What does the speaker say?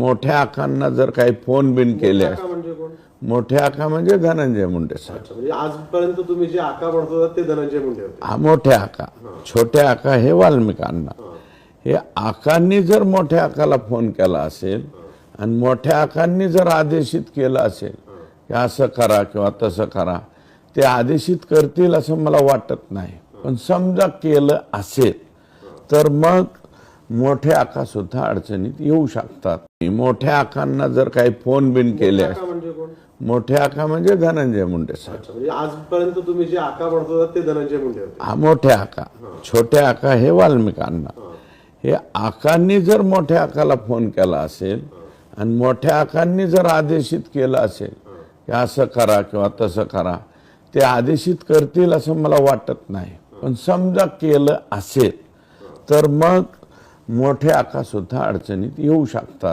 मोठ्या आकांना जर काही फोन बिन केले आका म्हणजे कोण? मोठे आका म्हणजे धनंजय मुंडे साहेब. अच्छा, म्हणजे आजपर्यंत तुम्ही जे आका म्हणत होता ते धनंजय मुंडे होते. हा मोठे आका. छोटे आका हे वाल्मिकांना. हे आकांनी जर मोठ्या आकाला फोन केला असेल आणि मोठ्या आकांनी जर आदेशित केलं असेल की असं करा किंवा तसं करा, ते आदेशित करतील असं मला वाटत नाही. पण समजा केलं असेल तर मग मोठे आका सुद्धा अडचणीत येऊ शकतात. मोठ्या आकांना जर काही फोन बिन केले आका म्हणजे कोण? मोठे आका म्हणजे धनंजय मुंडे साहेब. अच्छा, म्हणजे आजपर्यंत तुम्ही जे आका म्हणत होता ते धनंजय मुंडे होते. हा मोठे आका. छोटे आका हे वाल्मिकांना. हे आकांनी जर मोठ्या आकाला फोन केला असेल आणि मोठ्या आकांनी जर आदेशित केलं असेल की असं करा किंवा तसं करा, ते आदेशित करतील असं मला वाटत नाही. पण समजा केलं असेल तर मग मोठे आका सुद्धा अडचणीत येऊ शकतात.